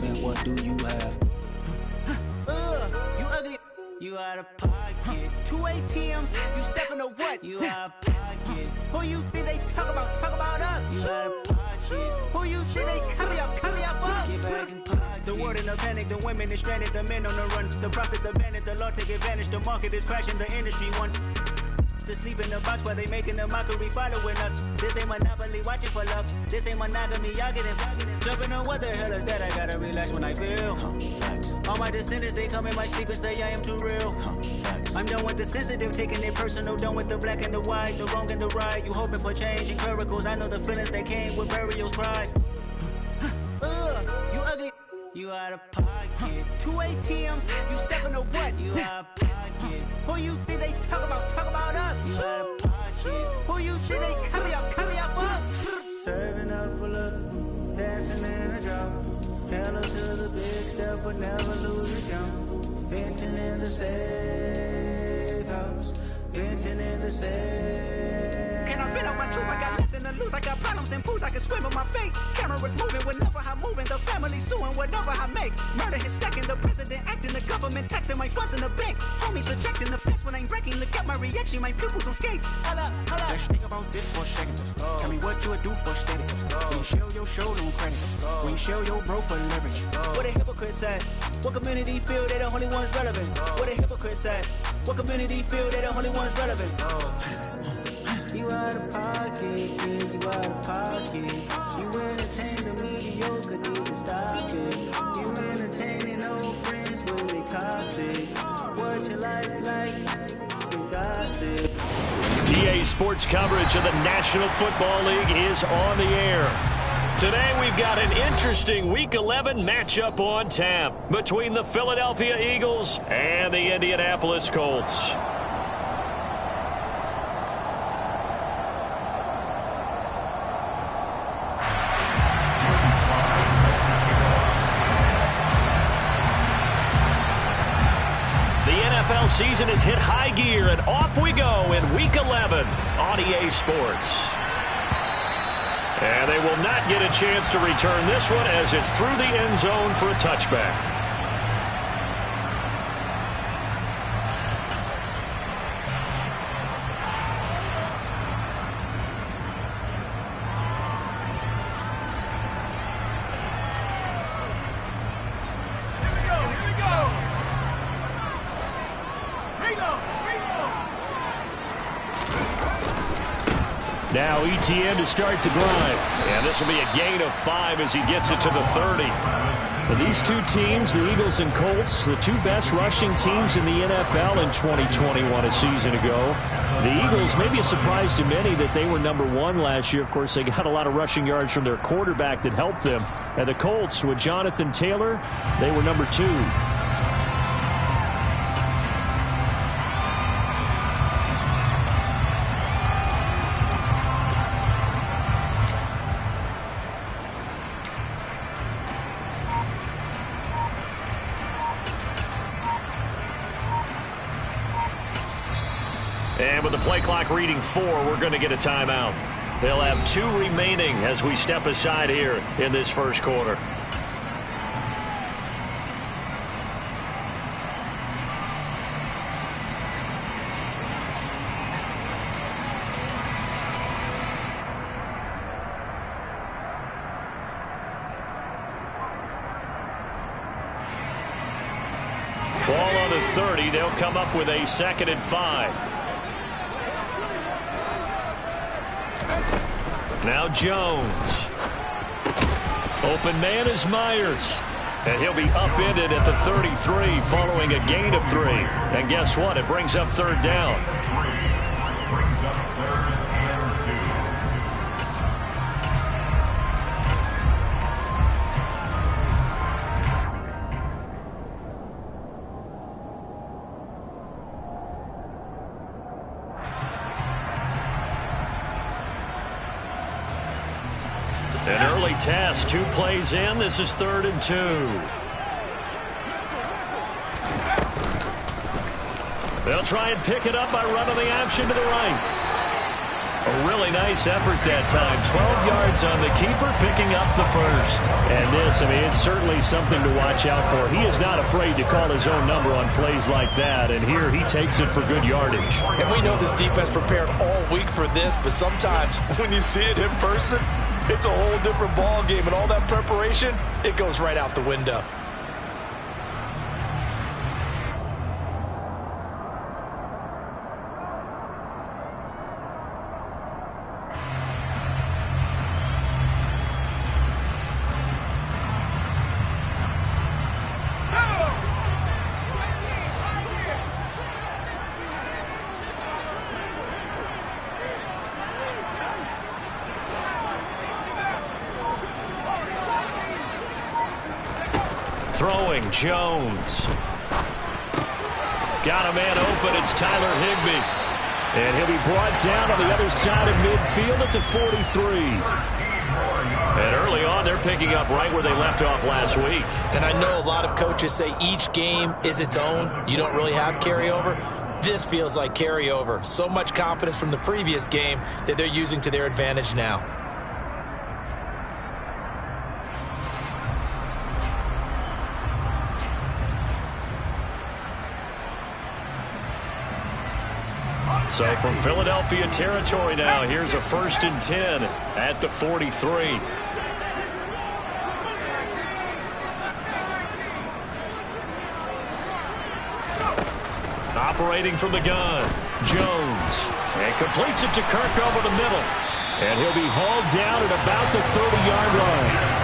spent, what do you have? You ugly. You out of pocket. 2 ATMs, you stepping to what? You out of pocket. Who you think they talk about us? You out of pocket. Who you think they copy up for us? Get back in pocket. The world in a panic, the women is stranded, the men on the run. The profits abandoned, the law take advantage, the market is crashing, the industry wants to sleep in the box while they making a mockery following us. This ain't Monopoly watching for love. This ain't monogamy, y'all getting jumping on what the hell is that? I gotta relax when I feel. All my descendants, they come in my sleep and say I am too real. I'm done with the sensitive, taking it personal, done with the black and the white, the wrong and the right. You hoping for change and miracles. I know the feelings that came with burials, cries. You ugly. You out of pocket. 2 ATMs, you stepping to what? You out of pocket. Who you think they talk about us? You out of pocket. Who you think they copy up for us? Serving up a look, dancing in a drop. Hello to the big step, but never lose a jump. Venting in the safe house. Venting in the safe. Can I vent out my truth? I got nothing to lose. I got problems and proofs. I can swim with my fate. Cameras moving whenever I'm moving. The family suing whatever I make. Murder is stacking. The president acting. The government taxing my funds in the bank. Homies rejecting the fence when I'm breaking. Look at my reaction. My pupils on skates. Hold up. Let's think about this for a second. Tell me what you would do for steady. When you show your show, no credit. When you show your bro for leverage. What a hypocrite said. What community feel they the only ones relevant? What a hypocrite said. What community feel they the only ones relevant? You out of pocket, yeah, you out of pocket. You entertain the mediocre, need to stop it. You entertaining old friends when they toxic. What your life like? You gossip. EA Sports coverage of the National Football League is on the air. Today we've got an interesting Week 11 matchup on tap between the Philadelphia Eagles and the Indianapolis Colts. NFL season has hit high gear, and off we go in Week 11 on EA Sports. And they will not get a chance to return this one as it's through the end zone for a touchback. Now ETN to start the drive. And this will be a gain of 5 as he gets it to the 30. But these two teams, the Eagles and Colts, the two best rushing teams in the NFL in 2021 a season ago. The Eagles, maybe a surprise to many that they were number 1 last year. Of course, they got a lot of rushing yards from their quarterback that helped them. And the Colts, with Jonathan Taylor, they were number 2. And with the play clock reading 4, we're going to get a timeout. They'll have 2 remaining as we step aside here in this first quarter. Ball on the 30. They'll come up with a 2nd and 5. Now Jones. Open man is Myers. And he'll be upended at the 33 following a gain of 3. And guess what? It brings up 3rd down. Brings up 3rd and 2. An early test, 2 plays in. This is 3rd and 2. They'll try and pick it up by running the option to the right. A really nice effort that time. 12 yards on the keeper, picking up the first. And this, I mean, it's certainly something to watch out for. He is not afraid to call his own number on plays like that. And here he takes it for good yardage. And we know this defense prepared all week for this, but sometimes when you see it in person, it's a whole different ball game. And all that preparation, it goes right out the window. Throwing, Jones. Got a man open, it's Tyler Higbee. And he'll be brought down on the other side of midfield at the 43. And early on, they're picking up right where they left off last week. And I know a lot of coaches say each game is its own. You don't really have carryover. This feels like carryover. So much confidence from the previous game that they're using to their advantage now. So from Philadelphia territory now, here's a 1st and 10 at the 43. Operating from the gun, Jones. And completes it to Kirk over the middle. And he'll be hauled down at about the 30-yard line.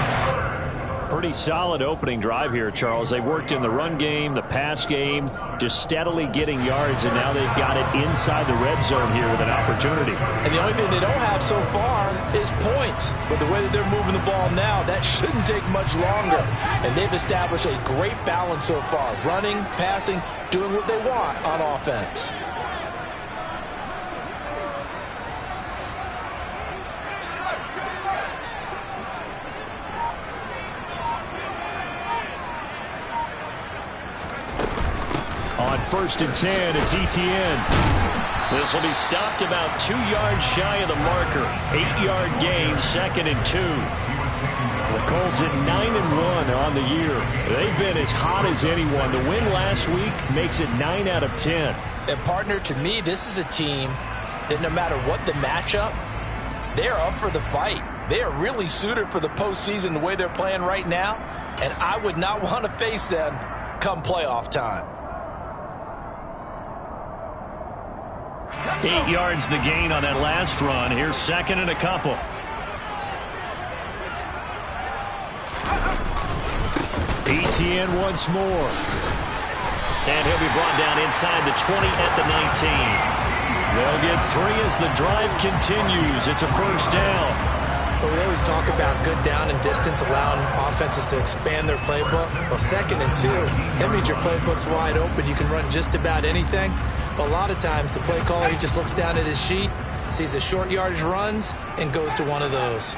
Pretty solid opening drive here, Charles. They've worked in the run game, the pass game, just steadily getting yards, and now they've got it inside the red zone here with an opportunity. And the only thing they don't have so far is points. But the way that they're moving the ball now, that shouldn't take much longer. And they've established a great balance so far. Running, passing, doing what they want on offense. On 1st and 10, it's Etienne. This will be stopped about 2 yards shy of the marker. 8-yard gain, 2nd and 2. The Colts at 9-1 on the year. They've been as hot as anyone. The win last week makes it 9 out of 10. And partner, to me, this is a team that no matter what the matchup, they're up for the fight. They are really suited for the postseason the way they're playing right now. And I would not want to face them come playoff time. 8 yards the gain on that last run. Here's 2nd and a couple. Etienne once more. And he'll be brought down inside the 20 at the 19. They'll get 3 as the drive continues. It's a 1st down. But we always talk about good down and distance, allowing offenses to expand their playbook. Well, 2nd and 2, that means your playbook's wide open. You can run just about anything. But a lot of times, the play caller, he just looks down at his sheet, sees the short yardage runs, and goes to one of those.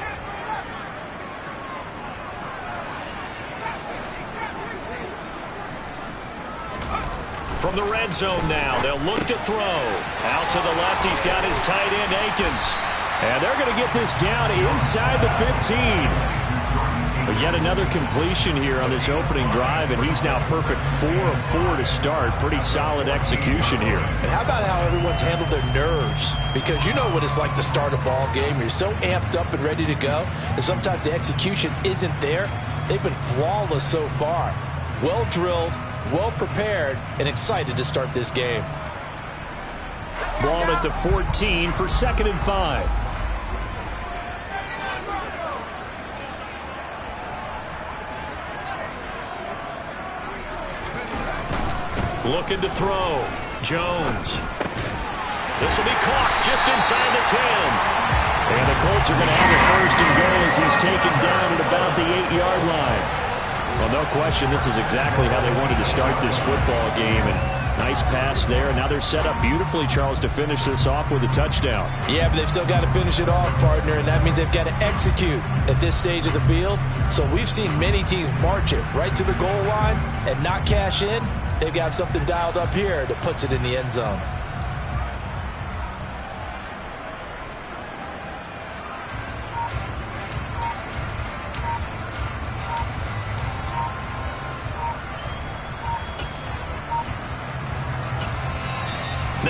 From the red zone now, they'll look to throw. Out to the left, he's got his tight end, Akins. And they're going to get this down inside the 15. But yet another completion here on this opening drive, and he's now perfect 4 of 4 to start. Pretty solid execution here. And how about how everyone's handled their nerves? Because you know what it's like to start a ball game. You're so amped up and ready to go, and sometimes the execution isn't there. They've been flawless so far. Well drilled, well prepared, and excited to start this game. Ball at the 14 for 2nd and 5. Looking to throw. Jones. This will be caught just inside the 10. And the Colts are going to have a 1st and goal as he's taken down at about the 8-yard line. Well, no question, this is exactly how they wanted to start this football game. And nice pass there. Now they're set up beautifully, Charles, to finish this off with a touchdown. Yeah, but they've still got to finish it off, partner, and that means they've got to execute at this stage of the field. So we've seen many teams march it right to the goal line and not cash in. They've got something dialed up here that puts it in the end zone.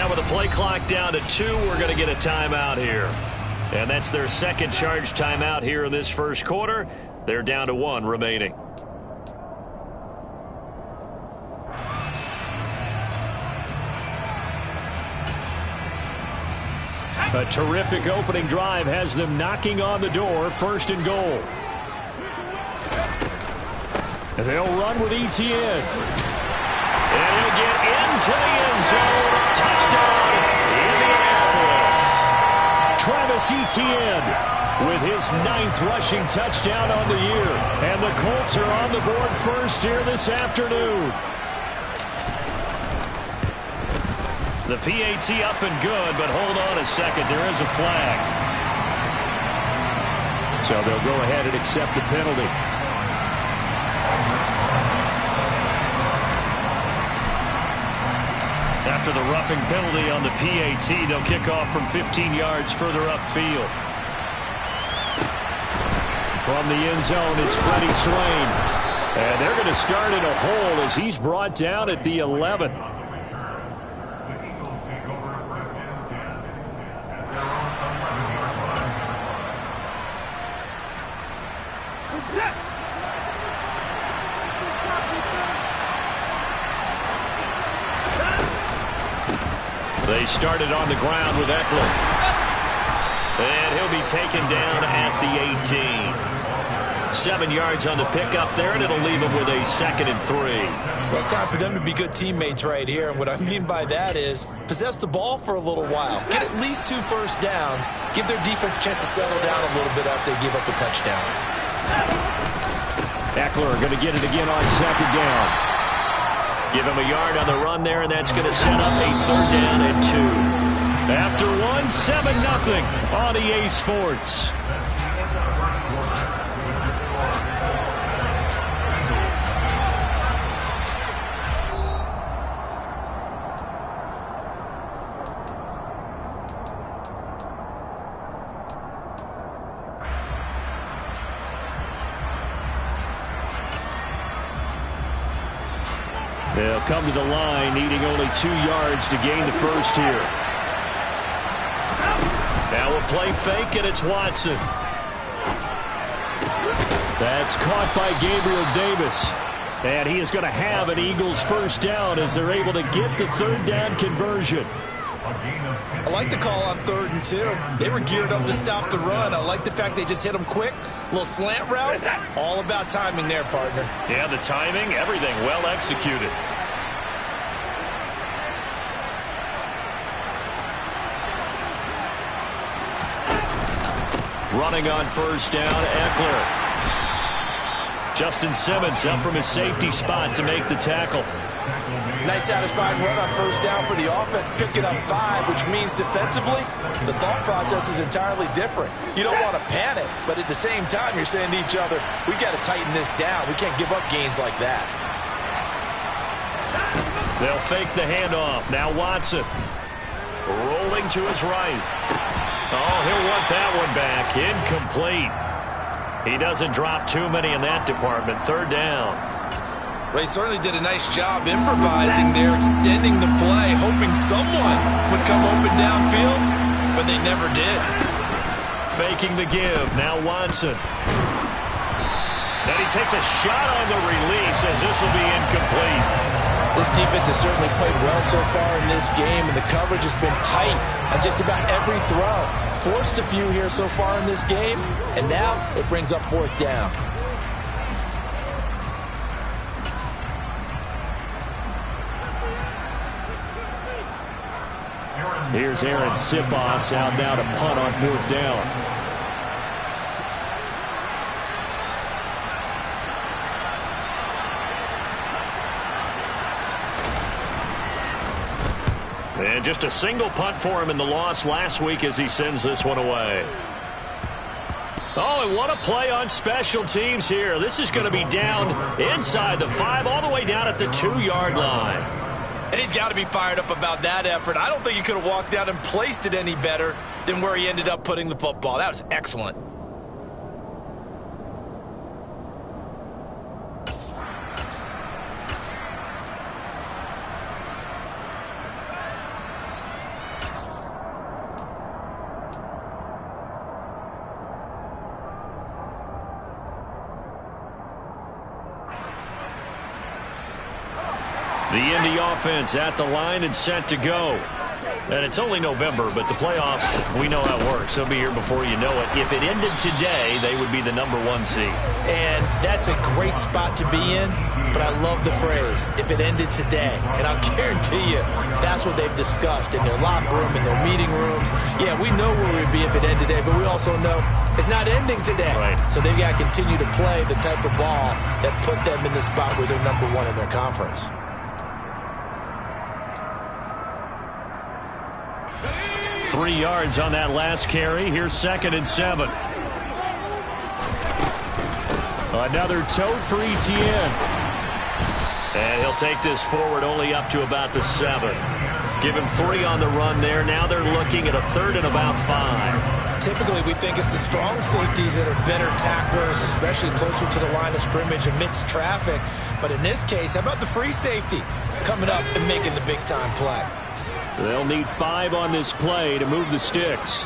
Now with the play clock down to 2, we're going to get a timeout here. And that's their second charge timeout here in this first quarter. They're down to 1 remaining. A terrific opening drive has them knocking on the door, 1st and goal. And they'll run with Etienne. And he'll get into the end zone. Touchdown, Indianapolis. Travis Etienne with his 9th rushing touchdown on the year. And the Colts are on the board first here this afternoon. The PAT up and good, but hold on a second. There is a flag. So they'll go ahead and accept the penalty. After the roughing penalty on the PAT, they'll kick off from 15 yards further upfield. From the end zone, it's Freddie Swain. And they're going to start in a hole as he's brought down at the 11. They started on the ground with Eckler. And he'll be taken down at the 18. 7 yards on the pickup there, and it'll leave him with a 2nd and 3. Well, it's time for them to be good teammates right here. And what I mean by that is possess the ball for a little while. Get at least 2 first downs. Give their defense a chance to settle down a little bit after they give up the touchdown. Eckler going to get it again on 2nd down. Give him a yard on the run there, and that's going to set up a 3rd down and 2. After 1, 7-0 on EA Sports. They'll come to the line, needing only 2 yards to gain the first here. Now a play fake, and it's Watson. That's caught by Gabriel Davis. And he is going to have an Eagles first down as they're able to get the 3rd down conversion. I like the call on 3rd and 2. They were geared up to stop the run. I like the fact they just hit them quick. A little slant route. All about timing there, partner. Yeah, the timing, everything well executed. Running on first down, Eckler. Justin Simmons up from his safety spot to make the tackle. Nice satisfying run on first down for the offense, picking up 5, which means defensively, the thought process is entirely different. You don't want to panic, but at the same time, you're saying to each other, we got to tighten this down. We can't give up gains like that. They'll fake the handoff. Now Watson rolling to his right. Oh, he'll want that one back. Incomplete. He doesn't drop too many in that department. 3rd down. Ray certainly did a nice job improvising there, extending the play, hoping someone would come open downfield, but they never did. Faking the give. Now Watson. Then he takes a shot on the release as this will be incomplete. This defense has certainly played well so far in this game, and the coverage has been tight on just about every throw. Forced a few here so far in this game, and now it brings up 4th down. Here's Aaron Sipos out now to punt on 4th down. And just a single punt for him in the loss last week as he sends this one away. Oh, and what a play on special teams here. This is going to be down inside the 5, all the way down at the 2-yard line. And he's got to be fired up about that effort. I don't think he could have walked out and placed it any better than where he ended up putting the football. That was excellent. The Indy offense at the line and set to go. And it's only November, but the playoffs, we know how it works. They'll be here before you know it. If it ended today, they would be the #1 seed. And that's a great spot to be in, but I love the phrase, if it ended today. And I'll guarantee you, that's what they've discussed in their locker room, in their meeting rooms. Yeah, we know where we'd be if it ended today, but we also know it's not ending today. Right. So they've got to continue to play the type of ball that put them in the spot where they're #1 in their conference. Three yards on that last carry. Here's 2nd and 7. Another tote for Etienne. And he'll take this forward only up to about the 7. Give him 3 on the run there. Now they're looking at a 3rd and about 5. Typically, we think it's the strong safeties that are better tacklers, especially closer to the line of scrimmage amidst traffic. But in this case, how about the free safety coming up and making the big-time play? They'll need 5 on this play to move the sticks.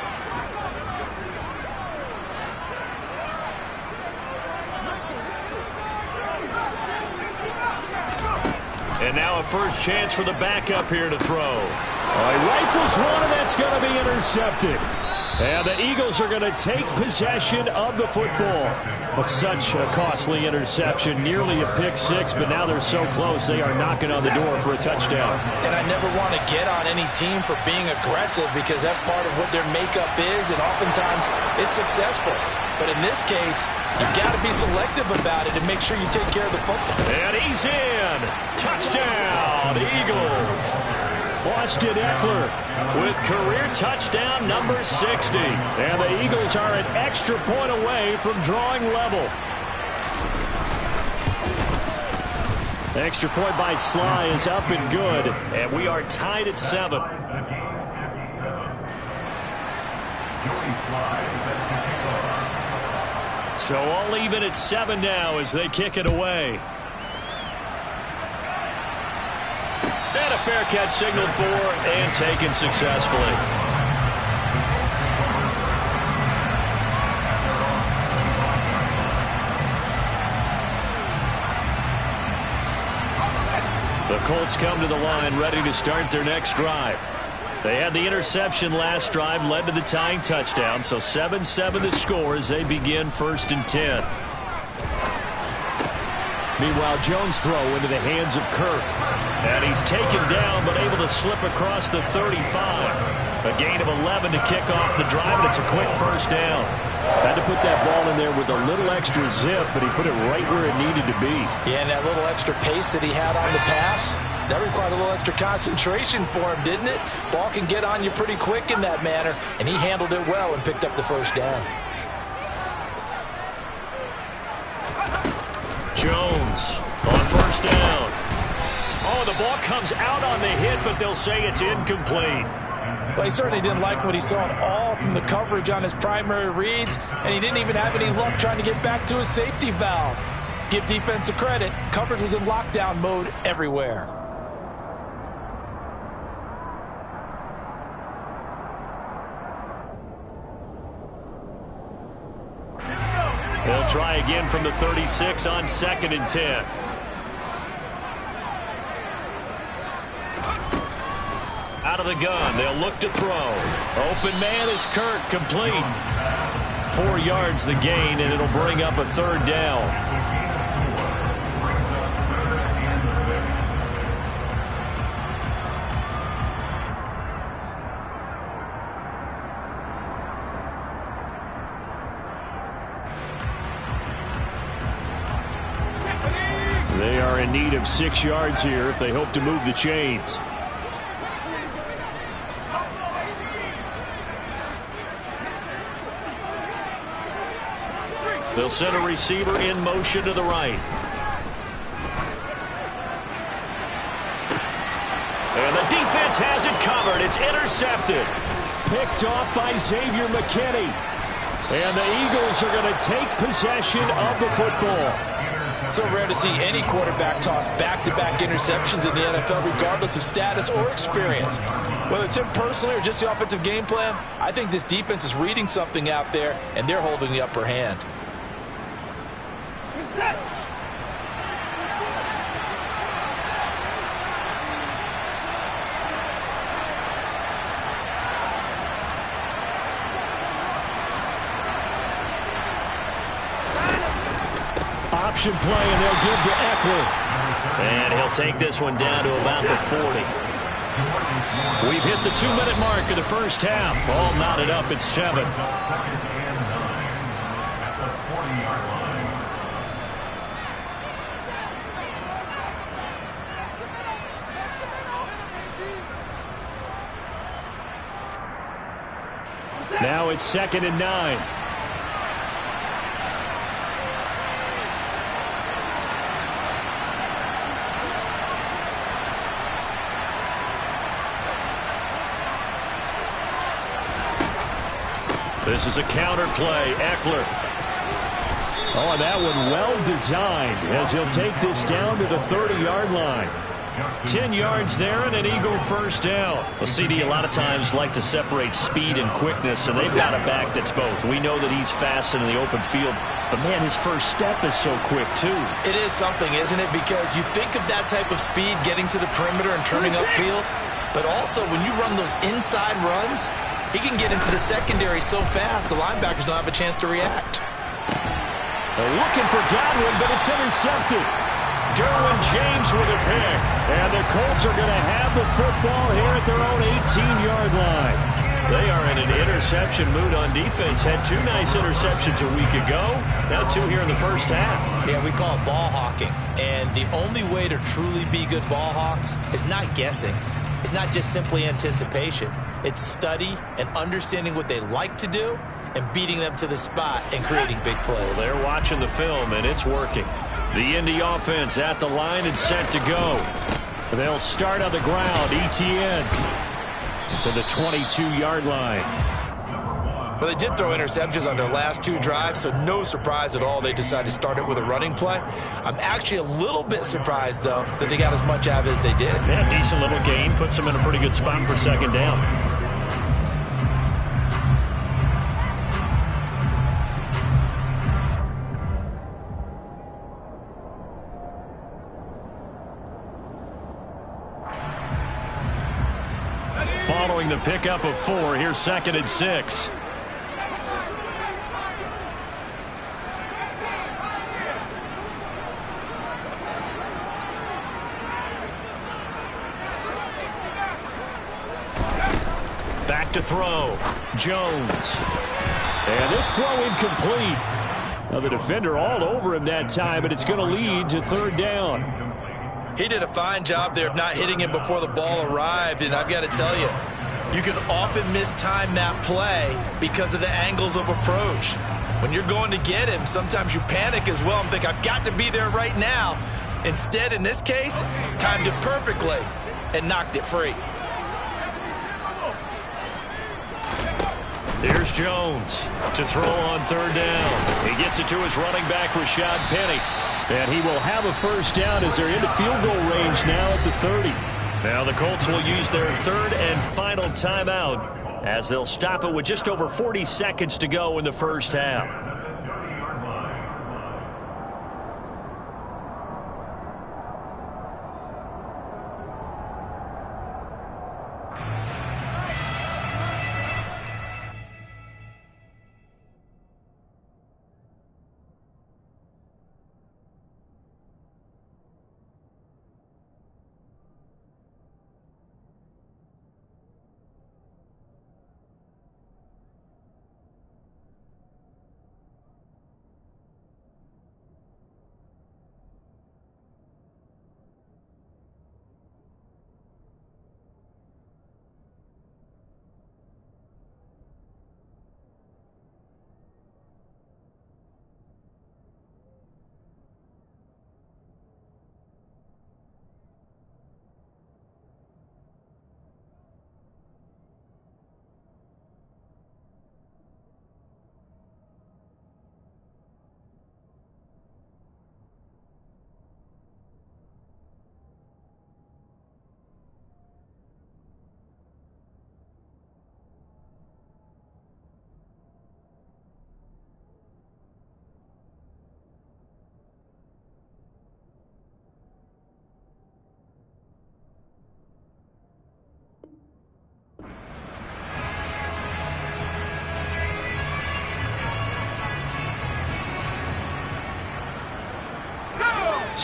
And now a first chance for the backup here to throw. He rifles one, and that's going to be intercepted. And the Eagles are going to take possession of the football. Well, such a costly interception, nearly a pick 6, but now they're so close they are knocking on the door for a touchdown. And I never want to get on any team for being aggressive because that's part of what their makeup is, and oftentimes it's successful. But in this case, you've got to be selective about it and make sure you take care of the football. And he's in. Touchdown, Eagles. Austin Eckler with career touchdown number 60. And the Eagles are an extra point away from drawing level. Extra point by Sly is up and good. And we are tied at 7. So all even at 7 now as they kick it away. And a fair catch signaled for and taken successfully. The Colts come to the line ready to start their next drive. They had the interception last drive, led to the tying touchdown, so 7-7 the score as they begin 1st and 10. Meanwhile, Jones' throw into the hands of Kirk. And he's taken down, but able to slip across the 35. A gain of 11 to kick off the drive, and it's a quick first down. Had to put that ball in there with a little extra zip, but he put it right where it needed to be. Yeah, and that little extra pace that he had on the pass, that required a little extra concentration for him, didn't it? Ball can get on you pretty quick in that manner, and he handled it well and picked up the first down. Jones on first down. Oh, the ball comes out on the hit, but they'll say it's incomplete. Well, he certainly didn't like what he saw at all from the coverage on his primary reads, and he didn't even have any luck trying to get back to his safety valve. Give defense a credit. Coverage was in lockdown mode everywhere. They'll try again from the 36 on 2nd and 10. Out of the gun, they'll look to throw. Open man is Kirk, complete. 4 yards the gain, and it'll bring up a 3rd down. They are in need of 6 yards here if they hope to move the chains. They'll send a receiver in motion to the right. And the defense has it covered. It's intercepted. Picked off by Xavier McKinney. And the Eagles are going to take possession of the football. So rare to see any quarterback toss back-to-back interceptions in the NFL, regardless of status or experience. Whether it's him personally or just the offensive game plan, I think this defense is reading something out there, and they're holding the upper hand. option play, and they'll give to Eckler. And he'll take this one down to about the 40. We've hit the 2-minute mark of the first half. All knotted up at 7. Now it's 2nd and 9. This is a counter play. Eckler. Oh, and that one well designed as he'll take this down to the 30-yard line. 10 yards there and an Eagle first down. Well, CD a lot of times like to separate speed and quickness, and they've got a back that's both. We know that he's fast in the open field, but, man, his first step is so quick, too. It is something, isn't it? Because you think of that type of speed getting to the perimeter and turning upfield, but also when you run those inside runs, he can get into the secondary so fast the linebackers don't have a chance to react. They're looking for Godwin, but it's intercepted. Derwin James with a pick. And the Colts are going to have the football here at their own 18-yard line. They are in an interception mood on defense. Had 2 nice interceptions a week ago. Now 2 here in the first half. Yeah, we call it ball hawking. And the only way to truly be good ball hawks is not guessing. It's not just simply anticipation. It's study and understanding what they like to do and beating them to the spot and creating big plays. Well, they're watching the film, and it's working. The Indy offense at the line and set to go. They'll start on the ground. ETN to the 22-yard line. Well, they did throw interceptions on their last 2 drives, so no surprise at all they decided to start it with a running play. I'm actually a little bit surprised, though, that they got as much out of it as they did. Yeah, decent little gain. Puts them in a pretty good spot for 2nd down. Following the pickup of 4, here's 2nd and 6. Back to throw. Jones. And this throw incomplete. Now the defender all over him that time, but it's going to lead to 3rd down. He did a fine job there of not hitting him before the ball arrived, and I've got to tell you, you can often mistime that play because of the angles of approach. When you're going to get him, sometimes you panic as well and think, I've got to be there right now. Instead, in this case, timed it perfectly and knocked it free. Here's Jones to throw on 3rd down. He gets it to his running back, Rashad Penny. And he will have a first down as they're into field goal range now at the 30. Now the Colts will use their 3rd and final timeout as they'll stop it with just over 40 seconds to go in the first half.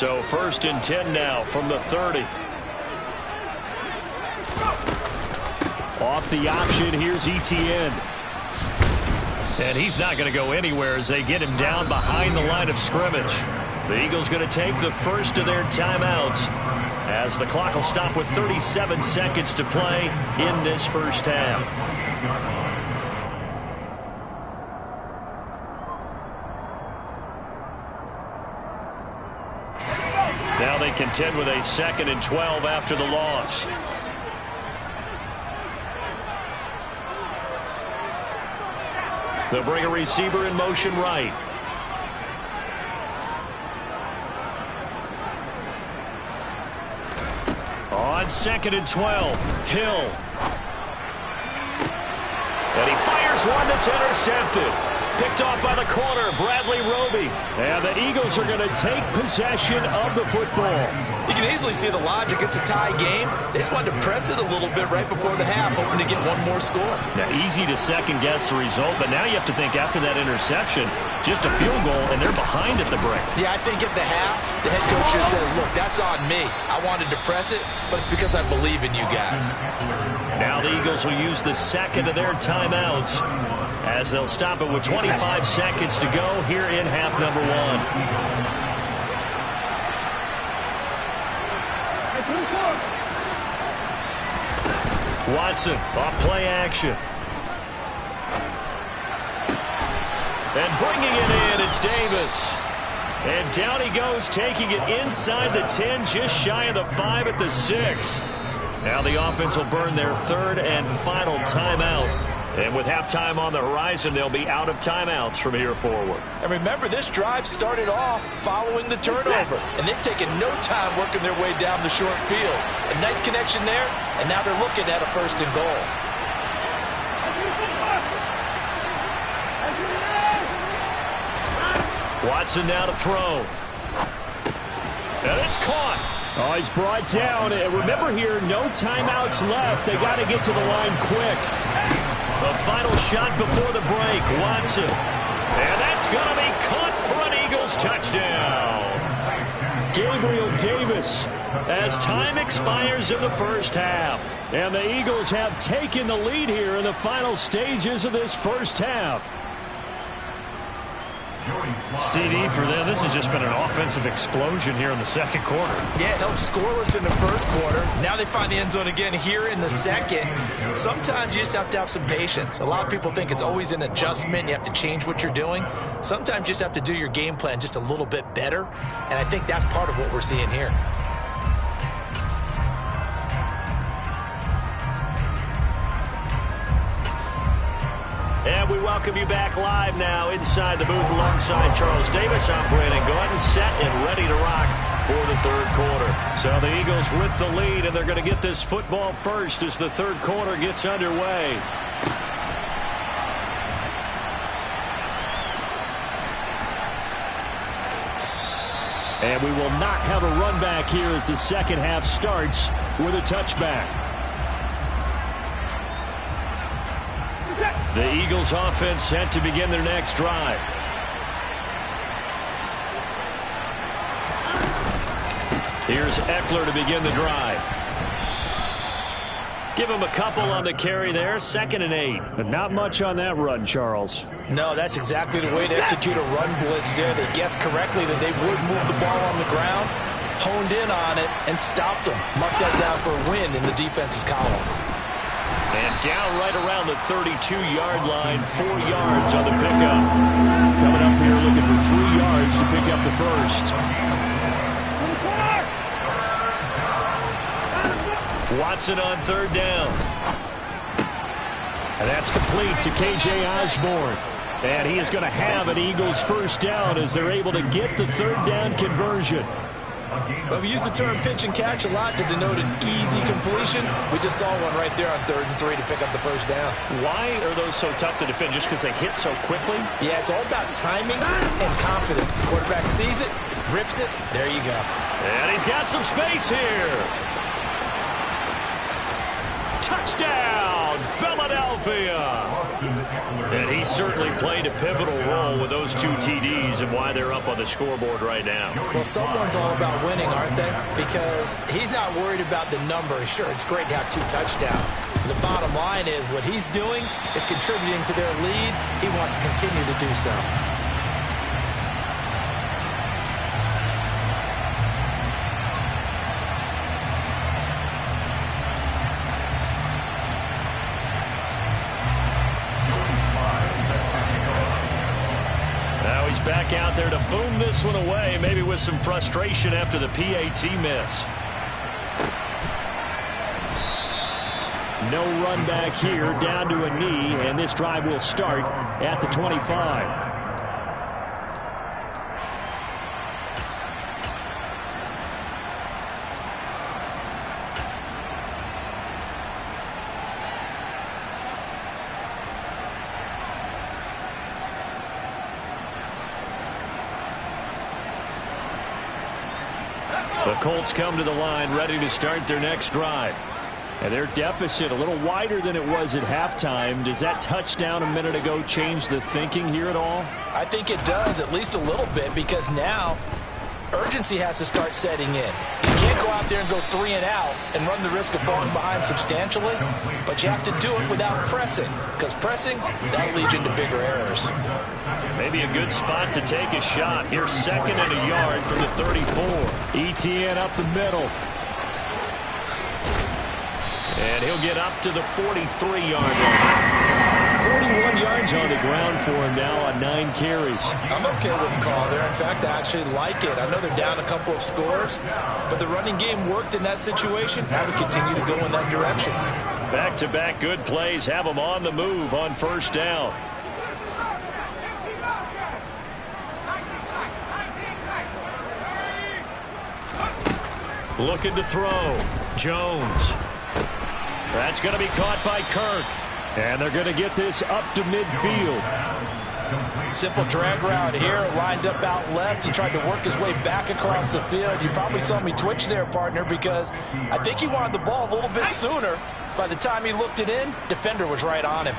So 1st and 10 now from the 30. Off the option, here's Etienne. And he's not going to go anywhere as they get him down behind the line of scrimmage. The Eagles going to take the first of their timeouts as the clock will stop with 37 seconds to play in this first half. Now they contend with a 2nd and 12 after the loss. They'll bring a receiver in motion right. On 2nd and 12, Hill. And he fires one that's intercepted. Picked off by the corner, Bradley Roby. And the Eagles are going to take possession of the football. You can easily see the logic. It's a tie game. They just wanted to press it a little bit right before the half, hoping to get one more score. Now, easy to second-guess the result, but now you have to think after that interception, just a field goal, and they're behind at the break. Yeah, I think at the half, the head coach just says, look, that's on me. I wanted to press it, but it's because I believe in you guys. Now the Eagles will use the 2nd of their timeouts as they'll stop it with 25 seconds to go here in half number 1. Watson off play action. And bringing it in, it's Davis. And down he goes, taking it inside the 10, just shy of the 5 at the 6. Now the offense will burn their 3rd and final timeout. And with halftime on the horizon, they'll be out of timeouts from here forward. And remember, this drive started off following the turnover. And they've taken no time working their way down the short field. A nice connection there, and now they're looking at a 1st and goal. Watson now to throw. And it's caught. Oh, he's brought down. And remember here, no timeouts left. They got to get to the line quick. The final shot before the break, Watson. And that's going to be caught for an Eagles touchdown. Gabriel Davis as time expires in the first half. And the Eagles have taken the lead here in the final stages of this first half. CD for them. This has just been an offensive explosion here in the 2nd quarter. Yeah, held scoreless in the 1st quarter. Now they find the end zone again here in the 2nd. Sometimes you just have to have some patience. A lot of people think it's always an adjustment. You have to change what you're doing. Sometimes you just have to do your game plan just a little bit better. And I think that's part of what we're seeing here. And we welcome you back live now inside the booth alongside Charles Davis. I'm Brandon Gordon, set and ready to rock for the 3rd quarter. So the Eagles with the lead, and they're going to get this football first as the 3rd quarter gets underway. And we will not have a run back here as the 2nd half starts with a touchback. The Eagles offense set to begin their next drive. Here's Eckler to begin the drive. Give him a couple on the carry there, 2nd and 8. But not much on that run, Charles. No, that's exactly the way to execute a run blitz there. They guessed correctly that they would move the ball on the ground, honed in on it, and stopped them. Mark that down for a win in the defense's column. And down right around the 32-yard line, 4 yards on the pickup. Coming up here looking for 3 yards to pick up the first. Watson on 3rd down. And that's complete to K.J. Osborne. And he is going to have an Eagles first down as they're able to get the 3rd down conversion. Well, we use the term pitch and catch a lot to denote an easy completion. We just saw one right there on 3rd and 3 to pick up the first down. Why are those so tough to defend? Just because they hit so quickly? Yeah, it's all about timing and confidence. Quarterback sees it, rips it, there you go. And he's got some space here. Touchdown! touchdown, Philadelphia. And he certainly played a pivotal role with those 2 TDs and why they're up on the scoreboard right now. Well, someone's all about winning, aren't they? Because he's not worried about the number. Sure, it's great to have 2 touchdowns. The bottom line is what he's doing is contributing to their lead. He wants to continue to do so. Now he's back out there to boom this one away, maybe with some frustration after the PAT miss. No run back here, down to a knee, and this drive will start at the 25. The Colts come to the line ready to start their next drive. And their deficit a little wider than it was at halftime. Does that touchdown a minute ago change the thinking here at all? I think it does, at least a little bit, because now urgency has to start setting in. You can't go out there and go 3 and out and run the risk of falling behind substantially, but you have to do it without pressing, because pressing, that'll lead you into bigger errors. Maybe a good spot to take a shot. Here's 2nd and a yard from the 34. ETN up the middle. And he'll get up to the 43-yard line. 41 yards on the ground for him now on 9 carries. I'm okay with the call there. In fact, I actually like it. I know they're down a couple of scores, but the running game worked in that situation. Have to continue to go in that direction. Back-to-back good plays have them on the move on 1st down. Looking to throw. Jones. That's going to be caught by Kirk. And they're going to get this up to midfield. Simple drag route here, lined up out left. He tried to work his way back across the field. You probably saw me twitch there, partner, because I think he wanted the ball a little bit sooner. By the time he looked it in, defender was right on him.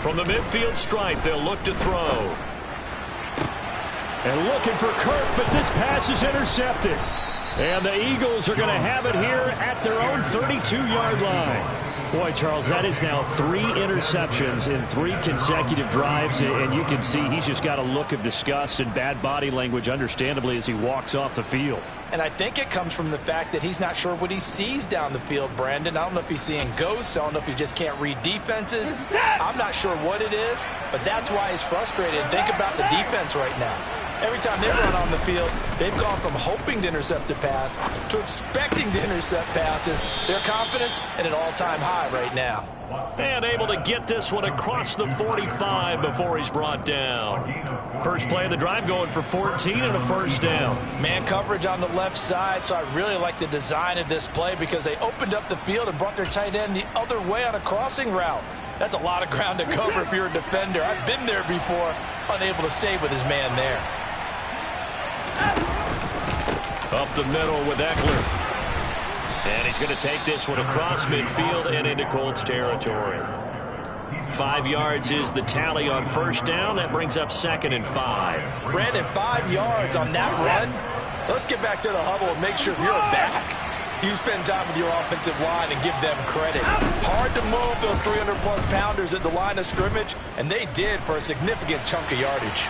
From the midfield stripe, they'll look to throw. And looking for Kirk, but this pass is intercepted. And the Eagles are going to have it here at their own 32-yard line. Boy, Charles, that is now 3 interceptions in 3 consecutive drives, and you can see he's just got a look of disgust and bad body language, understandably, as he walks off the field. And I think it comes from the fact that he's not sure what he sees down the field, Brandon. I don't know if he's seeing ghosts. I don't know if he just can't read defenses. I'm not sure what it is, but that's why he's frustrated. Think about the defense right now. Every time they run on the field, they've gone from hoping to intercept a pass to expecting to intercept passes. Their confidence at an all-time high right now. And able to get this one across the 45 before he's brought down. First play of the drive going for 14 and a 1st down. Man coverage on the left side, so I really like the design of this play because they opened up the field and brought their tight end the other way on a crossing route. That's a lot of ground to cover if you're a defender. I've been there before, unable to stay with his man there. Up the middle with Eckler. And he's going to take this one across midfield and into Colts territory. 5 yards is the tally on 1st down. That brings up 2nd and 5. Brandon, 5 yards on that run. Let's get back to the huddle and make sure you're back. You spend time with your offensive line and give them credit. Hard to move those 300-plus pounders at the line of scrimmage, and they did for a significant chunk of yardage.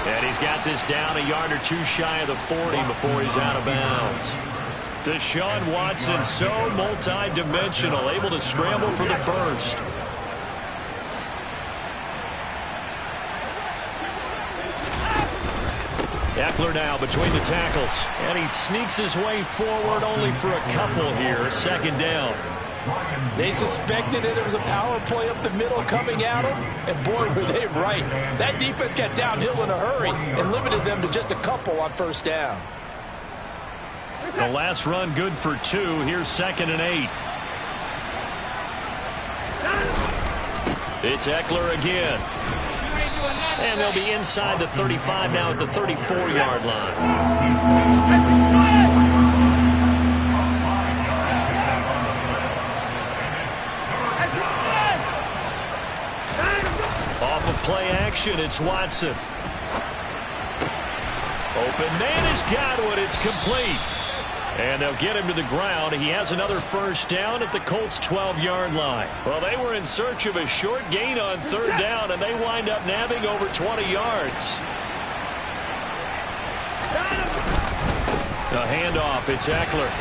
And he's got this down a yard or 2 shy of the 40 before he's out of bounds. Deshaun Watson, so multi-dimensional, able to scramble for the first. Eckler now between the tackles. And he sneaks his way forward only for a couple here. 2nd down. They suspected it was a power play up the middle coming at them, and boy, were they right. That defense got downhill in a hurry and limited them to just a couple on 1st down. The last run good for 2. Here's 2nd and 8. It's Eckler again. And they'll be inside the 35 now at the 34-yard line. Off of play action, it's Watson. Open man has got one. It's complete. And they'll get him to the ground. He has another first down at the Colts' 12-yard line. Well, they were in search of a short gain on third down, and they wind up nabbing over 20 yards. A handoff. It's Eckler.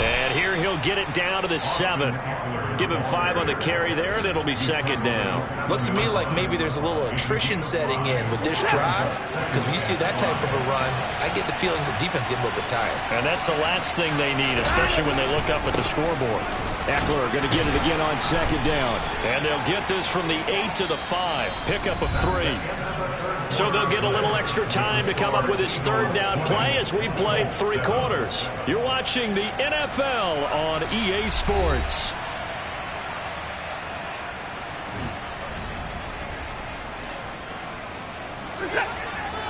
And here he'll get it down to the 7. Give him 5 on the carry there, and it'll be second down. Looks to me like maybe there's a little attrition setting in with this drive, because when you see that type of a run, I get the feeling the defense getting a little bit tired. And that's the last thing they need, especially when they look up at the scoreboard. Eckler going to get it again on second down. And they'll get this from the 8 to the 5. Pickup of 3. So they'll get a little extra time to come up with his third down play as we've played 3 quarters. You're watching the NFL on EA Sports.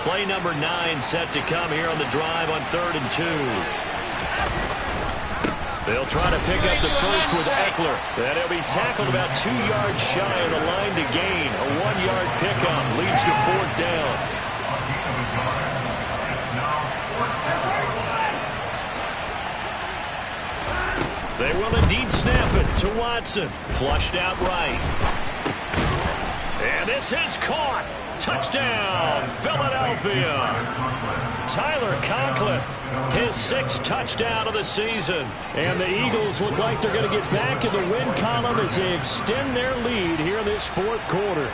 Play number 9 set to come here on the drive on 3rd and 2. They'll try to pick up the first with Eckler. And he'll be tackled about 2 yards shy of the line to gain. A 1-yard pickup leads to 4th down. They will indeed snap it to Watson. Flushed out right. And this is caught. Touchdown, Philadelphia. Tyler Conklin, his 6th touchdown of the season. And the Eagles look like they're going to get back in the win column as they extend their lead here in this 4th quarter.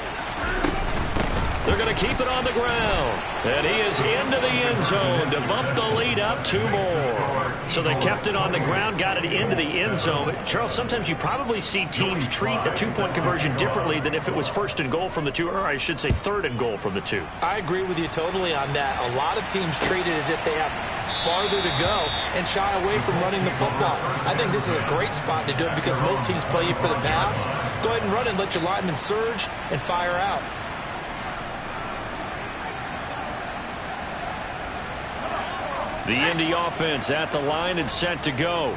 They're going to keep it on the ground. And he is into the end zone to bump the lead up 2 more. So they kept it on the ground, got it into the end zone. But Charles, sometimes you probably see teams treat a 2-point conversion differently than if it was 1st and goal from the 2, or I should say 3rd and goal from the 2. I agree with you totally on that. A lot of teams treat it as if they have farther to go and shy away from running the football. I think this is a great spot to do it because most teams play you for the pass. Go ahead and run and let your linemen surge and fire out. The Indy offense at the line and set to go.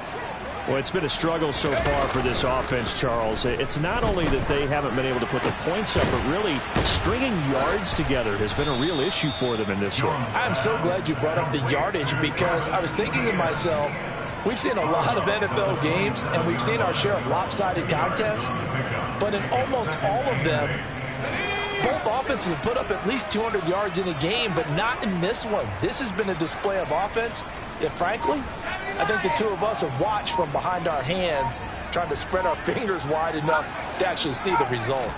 Well, it's been a struggle so far for this offense, Charles. It's not only that they haven't been able to put the points up, but really stringing yards together has been a real issue for them in this one. I'm so glad you brought up the yardage because I was thinking to myself, we've seen a lot of NFL games and we've seen our share of lopsided contests, but in almost all of them, both offenses have put up at least 200 yards in a game, but not in this one. This has been a display of offense that, frankly, I think the two of us have watched from behind our hands, trying to spread our fingers wide enough to actually see the result.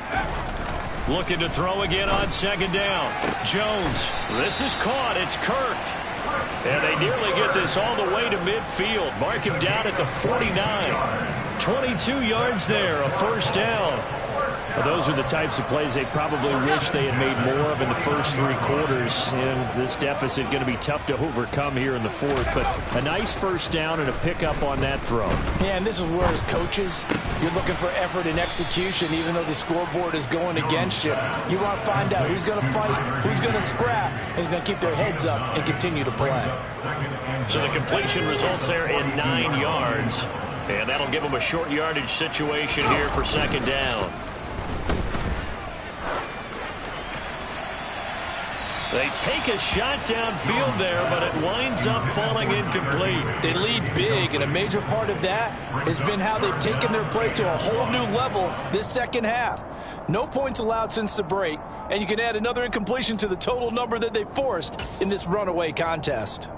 Looking to throw again on second down. Jones. This is caught. It's Kirk. And they nearly get this all the way to midfield. Mark him down at the 49. 22 yards there, a first down. Well, those are the types of plays they probably wish they had made more of in the first 3 quarters. And this deficit going to be tough to overcome here in the 4th. But a nice first down and a pickup on that throw. Yeah, and this is where, as coaches, you're looking for effort and execution. Even though the scoreboard is going against you, you want to find out who's going to fight, who's going to scrap, who's going to keep their heads up and continue to play. So the completion results there in 9 yards. And that'll give them a short yardage situation here for second down. They take a shot downfield there, but it winds up falling incomplete. They lead big, and a major part of that has been how they've taken their play to a whole new level this second half. No points allowed since the break, and you can add another incompletion to the total number that they forced in this runaway contest.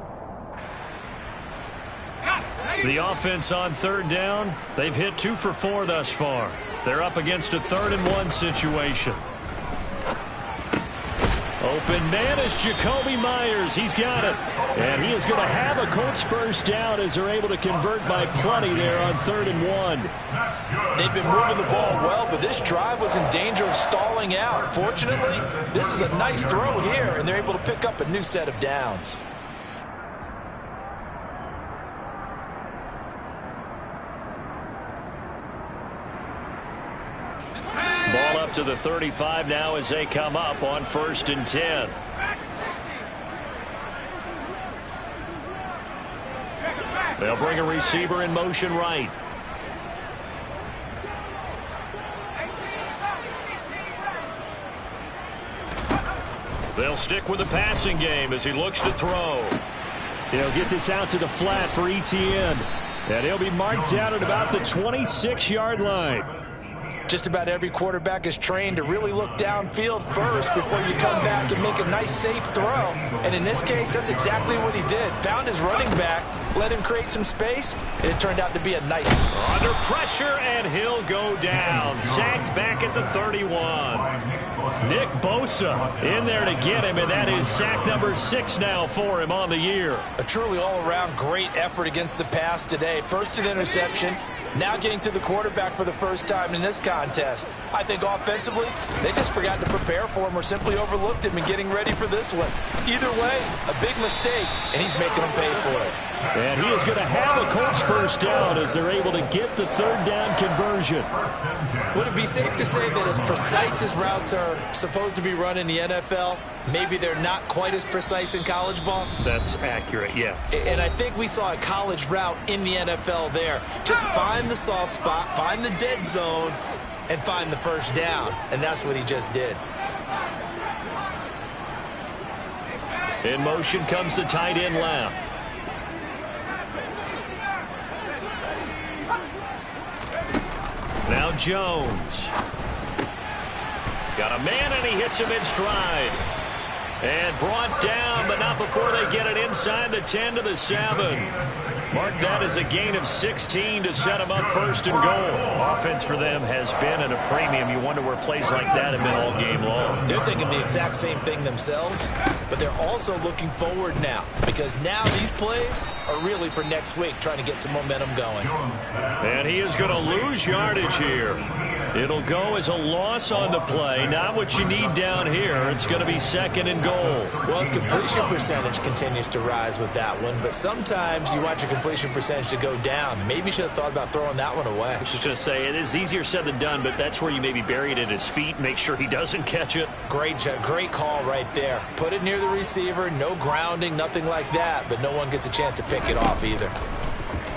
The offense on third down, they've hit 2 for 4 thus far. They're up against a 3rd and 1 situation. Open man is Jacoby Myers. He's got it. And he is going to have a Colts first down as they're able to convert by plenty there on 3rd and 1. They've been moving the ball well, but this drive was in danger of stalling out. Fortunately, this is a nice throw here, and they're able to pick up a new set of downs. Ball up to the 35 now as they come up on 1st and 10. They'll bring a receiver in motion right. They'll stick with the passing game as he looks to throw. They'll get this out to the flat for Etienne. And he'll be marked down at about the 26-yard line. Just about every quarterback is trained to really look downfield first before you come back and make a nice, safe throw. And in this case, that's exactly what he did. Found his running back, let him create some space, and it turned out to be a nice. Under pressure, and he'll go down. Sacked back at the 31. Nick Bosa in there to get him, and that is sack number 6 now for him on the year. A truly all-around great effort against the pass today. First an interception. Now getting to the quarterback for the first time in this contest. I think offensively, they just forgot to prepare for him or simply overlooked him in getting ready for this one. Either way, a big mistake, and he's making them pay for it. And he is going to have a Colts first down as they're able to get the 3rd down conversion. Would it be safe to say that as precise as routes are supposed to be run in the NFL, maybe they're not quite as precise in college ball? That's accurate, yeah. And I think we saw a college route in the NFL there. Just find the soft spot, find the dead zone, and find the first down. And that's what he just did. In motion comes the tight end left. Now Jones. Got a man, and he hits him in stride. And brought down, but not before they get it inside the 10 to the 7. Mark that as a gain of 16 to set them up 1st and goal. Offense for them has been at a premium. You wonder where plays like that have been all game long. They're thinking the exact same thing themselves, but they're also looking forward now, because now these plays are really for next week, trying to get some momentum going. And he is going to lose yardage here. It'll go as a loss on the play. Not what you need down here. It's going to be 2nd and goal. Well, his completion percentage continues to rise with that one, but sometimes you want your completion percentage to go down. Maybe you should have thought about throwing that one away. I was just going to say, it is easier said than done, but that's where you maybe bury it at his feet, make sure he doesn't catch it. Great call right there. Put it near the receiver, no grounding, nothing like that, but no one gets a chance to pick it off either.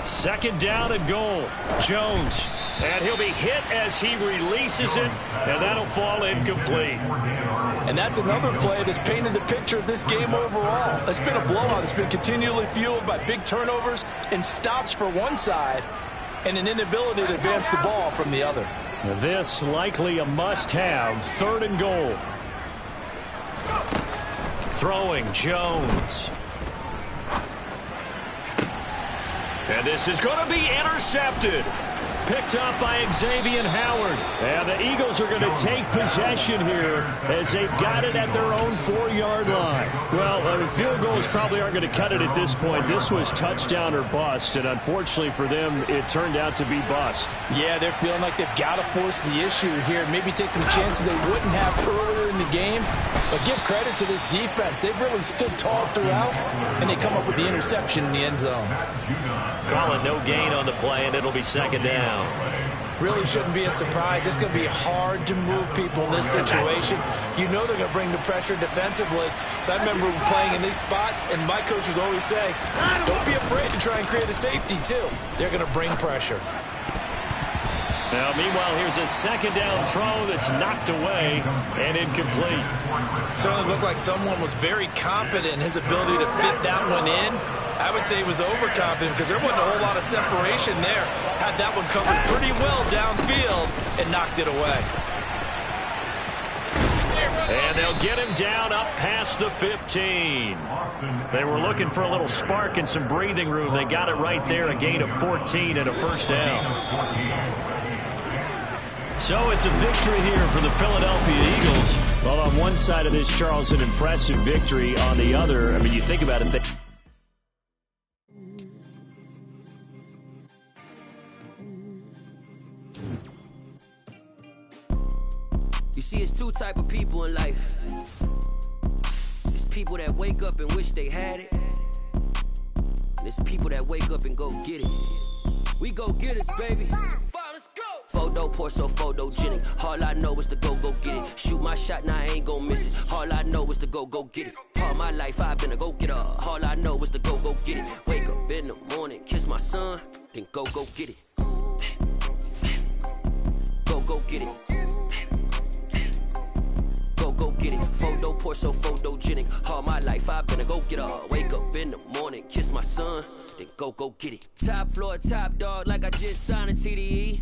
2nd down and goal. Jones. And he'll be hit as he releases it, and that'll fall incomplete. And that's another play that's painted the picture of this game overall. It's been a blowout. It's been continually fueled by big turnovers and stops for one side and an inability to advance the ball from the other. This likely a must-have. 3rd and goal. Throwing Jones. And this is going to be intercepted. Picked up by Xavier Howard. And the Eagles are going to take possession here as they've got it at their own 4-yard line. Well, field goals probably aren't going to cut it at this point. This was touchdown or bust, and unfortunately for them, it turned out to be bust. Yeah, they're feeling like they've got to force the issue here. Maybe take some chances they wouldn't have earlier in the game. But give credit to this defense. They've really stood tall throughout, and they come up with the interception in the end zone. Call it no gain on the play, and it'll be 2nd down. Really shouldn't be a surprise. It's going to be hard to move people in this situation. You know they're going to bring the pressure defensively. So I remember playing in these spots, and my coaches always say, don't be afraid to try and create a safety, too. They're going to bring pressure. Now, meanwhile, here's a 2nd down throw that's knocked away and incomplete. Certainly looked like someone was very confident in his ability to fit that one in. I would say he was overconfident because there wasn't a whole lot of separation there. Had that one covered pretty well downfield and knocked it away. And they'll get him down up past the 15. They were looking for a little spark and some breathing room. They got it right there, a gain of 14 and a 1st down. So it's a victory here for the Philadelphia Eagles. Well, on one side of this, Charles, an impressive victory. On the other, I mean, you think about it. You see, it's 2 type of people in life. It's people that wake up and wish they had it. And it's people that wake up and go get it. We go get it, baby. Let's go. Photo poor, so photogenic. All I know is to go get it. Shoot my shot, now I ain't gon' miss it. All I know is to go get it. All my life I've been a go-getter. All I know is to go get it. Wake up in the morning, kiss my son, then go get it. Go get it. Go get it. Photo poor, so photogenic. All my life I've been a go-getter. Wake up in the morning, kiss my son, then go get it. Top floor, top dog, like I just signed a TDE.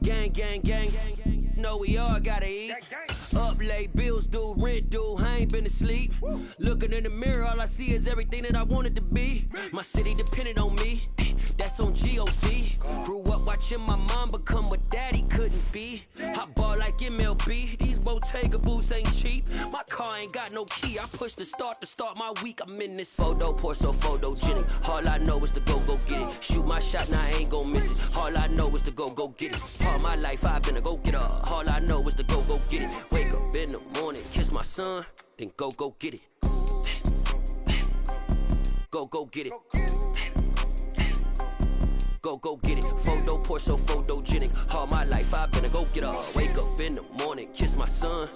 Gang, gang, gang. Know we all gotta eat. Up late, bills due, rent due, I ain't been asleep. Looking in the mirror, all I see is everything that I wanted to be. My city depended on me, that's on G.O.D. Grew up watching my mom become what daddy couldn't be. I ball like MLB, these Bottega boots ain't cheap. My car ain't got no key, I push the start to start my week. I'm in this photo poor, so photogenic. All I know is to go get it. Shoot my shot, now I ain't gon' miss it. All I know is to go get it. All my life I've been a go-getter. All I know is to go get it. Wake up in the morning, kiss my son, then go get it. Go get it. Go get it. Photo poor, so photogenic. All my life I've been a go-getter. Wake up in the morning, kiss my son,